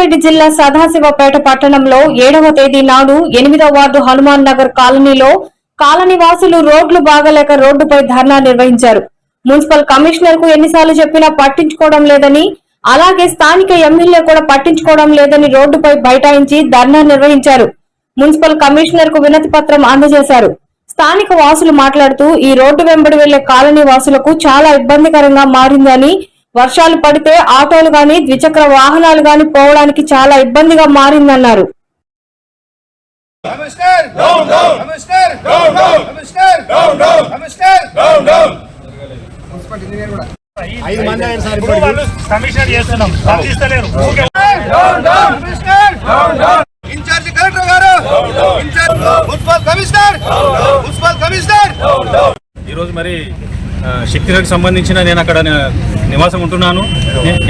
రంగారెడ్డి జిల్లా సదాశివపేట పట్టణంలో 7వ తేదీ నాడు 8వ వార్డు హనుమాన్ నగర్ కాలనీలో కాలనీ వాసులు రోడ్లు బాగలేక రోడ్డుపై ధర్నా నిర్వహించారు. మున్సిపల్ కమిషనర్ కు ఎన్నిసార్లు చెప్పినా పట్టించుకోవడం లేదని, అలాగే స్థానిక ఎమ్మెల్యే కూడా పట్టించుకోవడం లేదని రోడ్డుపై బైఠాయించి ధర్నా నిర్వహించారు. మున్సిపల్ కమిషనర్ కు వినతి పత్రం అందజేశారు. స్థానిక వాసులు మాట్లాడుతూ ఈ రోడ్డు వెంబడి వెళ్లే కాలనీ వాసులకు చాలా ఇబ్బందికరంగా మారిందని, వర్షాలు పడితే ఆటోలు గాని ద్విచక్ర వాహనాలు గాని పోవడానికి చాలా ఇబ్బందిగా మారిందన్నారు. ఈరోజు మరి శక్తికి సంబంధించిన నేను అక్కడ నివాసం ఉంటున్నాను.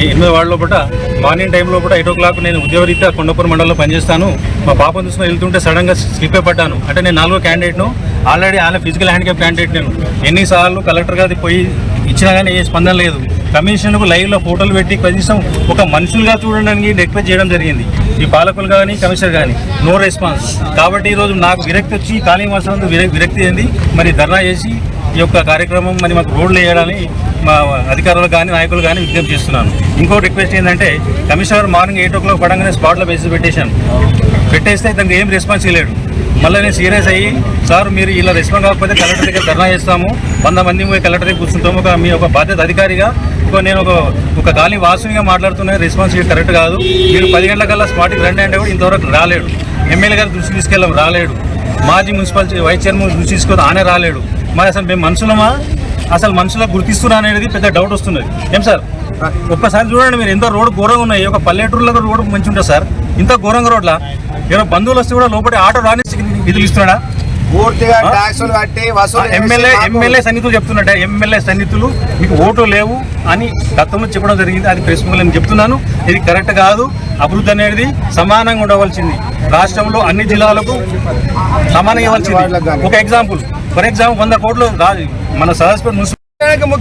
8వ వార్డు లోపల మార్నింగ్ టైం లోపల 8 o'clock నేను ఉద్యోగరీత్యా కొండపూర్ మండలంలో పనిచేస్తాను. మా పాపను చూసుకుని వెళ్తుంటే సడన్గా స్లిప్ అయిపడ్డాను. అంటే నేను 4వ క్యాండిడేట్ను, ఆల్రెడీ ఆయన ఫిజికల్ హ్యాండిక్యాప్ క్యాండిడేట్. నేను ఎన్నిసార్లు కలెక్టర్ గారికి పోయి ఇచ్చినా కానీ ఏ స్పందన లేదు. కమిషన్కు లైవ్లో ఫోటోలు పెట్టి కనీసం ఒక మనుషులుగా చూడడానికి రిక్వెస్ట్ చేయడం జరిగింది. ఈ పాలకులు కానీ కమిషనర్ కానీ నో రెస్పాన్స్. కాబట్టి ఈరోజు నాకు విరక్తి వచ్చి కాలనీ వాసులంతా విరక్తి అయింది. మరి ధర్నా చేసి ఈ యొక్క కార్యక్రమం మరి మాకు రోడ్లు వేయాలని మా అధికారులు కానీ నాయకులు కానీ విజ్ఞప్తి చేస్తున్నాను. ఇంకో రిక్వెస్ట్ ఏంటంటే కమిషనర్ మార్నింగ్ 8 o'clock పడంగానే స్పాట్లో బేసిస్ పెట్టేస్తే దానికి ఏం రెస్పాన్స్ ఇవ్వలేడు. మళ్ళీ నేను సీరియస్ అయ్యి, సార్ మీరు ఇలా రెస్పాన్స్ కాకపోతే కలెక్టర్ దగ్గర ధర్నా చేస్తాము, 100 మంది కలెక్టర్ దగ్గర కూర్చుంటాము, మీ ఒక బాధ్యత అధికారిగా నేను ఒక గాలి వాసునిగా మాట్లాడుతున్నా, రెస్పాన్స్ కరెక్ట్ కాదు. మీరు 10 గంటలకల్లా స్పాట్కి రండి అంటే కూడా ఇంతవరకు రాలేడు. ఎమ్మెల్యే గారు దృష్టి తీసుకెళ్ళాం, రాలేడు. మాజీ మున్సిపల్ వైస్ చైర్మన్ దృష్టి తీసుకొని ఆనే రాలేడు. మరి అసలు మేము మనుషులమా, అసలు మనుషులకు గుర్తిస్తున్నా అనేది పెద్ద డౌట్ వస్తున్నది. ఏం సార్ ఒక్కసారి చూడండి, మీరు ఎంత రోడ్డు ఘోరంగా ఉన్నాయి. ఒక పల్లెటూరులో రోడ్డు మంచి ఉంటుంది సార్, ఇంత ఘోరంగా రోడ్ల ఏమైనా బంధువులు వస్తే కూడా లోపల ఆటో రాని విధులు ఇస్తున్నాడా? ఎమ్మెల్యే సన్నిధులు చెప్తున్నట్టే, ఎమ్మెల్యే సన్నిధులు మీకు ఓటు లేవు అని గతంలో చెప్పడం జరిగింది. అది ప్రెస్ నేను చెప్తున్నాను, ఇది కరెక్ట్ కాదు. అభివృద్ధి అనేది సమానంగా ఉండవలసింది. రాష్ట్రంలో అన్ని జిల్లాలకు సమానంగా ఇవ్వాల్సింది. ఒక ఎగ్జాంపుల్, ఫర్ ఎగ్జాంపుల్ 100 కోట్లు మన సదాశివపేట మున్సిపల్